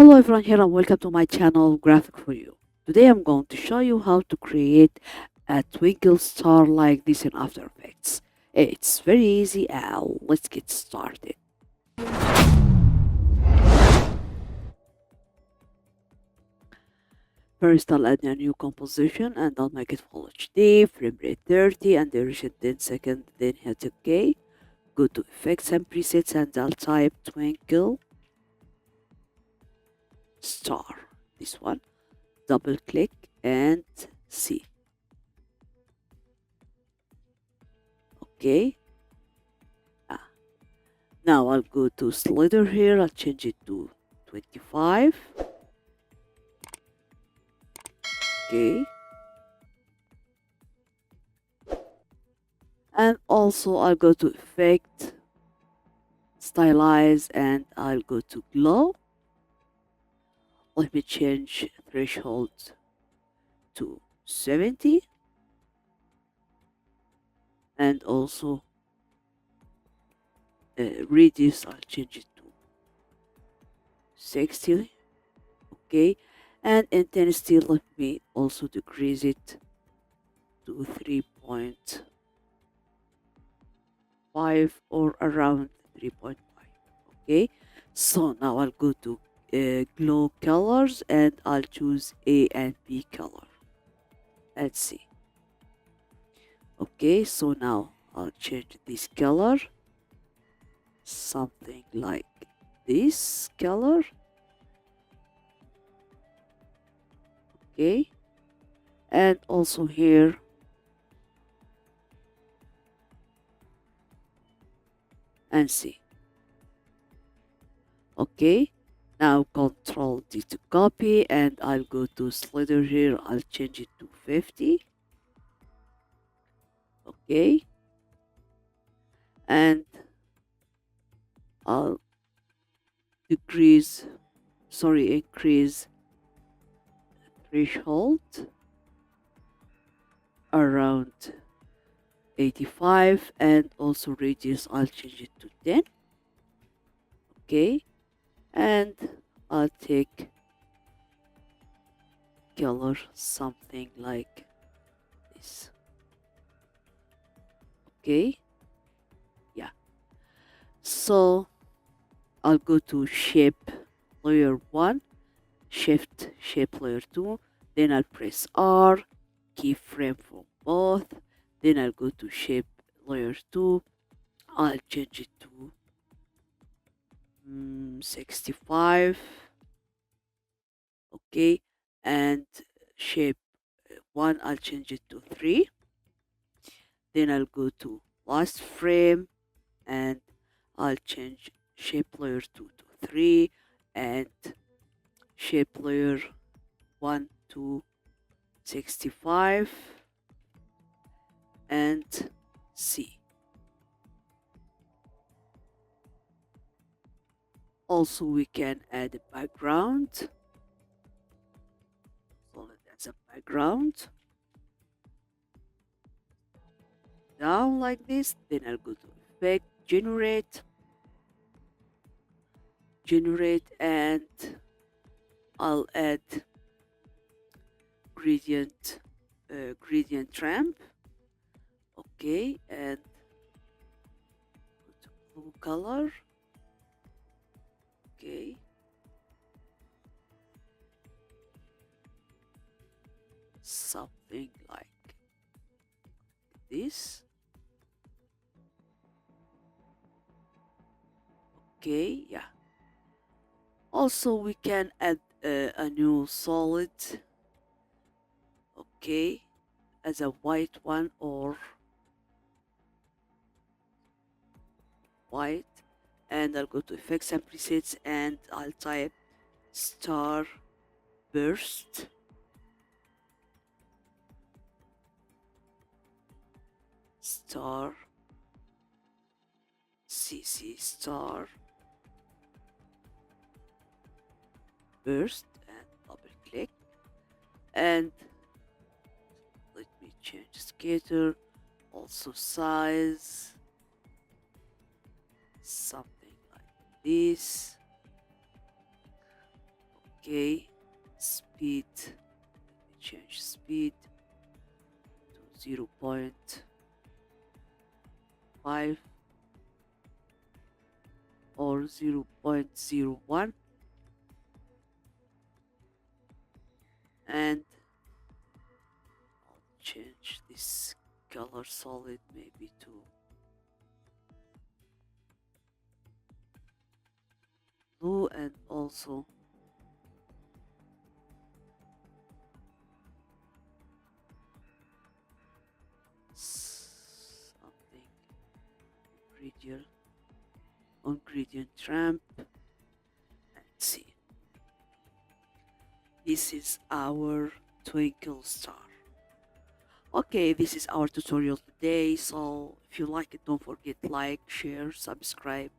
Hello everyone here and welcome to my channel Graphic for You. Today I'm going to show you how to create a twinkle star like this in After Effects. It's very easy and let's get started. First I'll add a new composition and I'll make it full HD, frame rate 30 and duration 10 seconds, then hit OK. Go to effects and presets and I'll type twinkle star. This one. Double click and see. Okay. Now I'll go to slider here. I'll change it to 25. Okay. And also I'll go to effect, stylize, and I'll go to glow. Let me change threshold to 70. And also radius, I'll change it to 60. Okay. And intensity, let me also decrease it to 3.5 or around 3.5. Okay, so now I'll go to glow colors and I'll choose A and B color. Let's see. Okay, so now I'll change this color, something like this color. Okay, and also here and see. Okay, now Control D to copy and I'll go to slider here. I'll change it to 50. Okay, and I'll increase threshold around 85 and also radius I'll change it to 10. Okay, and I'll take color something like this. Okay, yeah, so I'll go to shape layer 1, shift shape layer 2, then I'll press R, keyframe for both, then I'll go to shape layer 2, I'll change it to 65. Okay, and shape 1 I'll change it to 3, then I'll go to last frame and I'll change shape layer 2 to 3 and shape layer 1 to 65 and C. Also we can add a background, solid as a background down like this, then I'll go to effect, generate, and I'll add gradient ramp. Okay, and go to blue color. Okay, something like this. Okay, yeah, also we can add a new solid, okay, as a white one or white, and I'll go to effects and presets and I'll type star burst, star CC star burst, and double click, and let me change scatter, also size, something like this. Okay, speed, let me change speed to 0.5 or 0.01, and I'll change this color solid maybe to blue, and also something gradient on gradient ramp, and see, this is our twinkle star. Okay, this is our tutorial today, so if you like it, don't forget like, share, subscribe,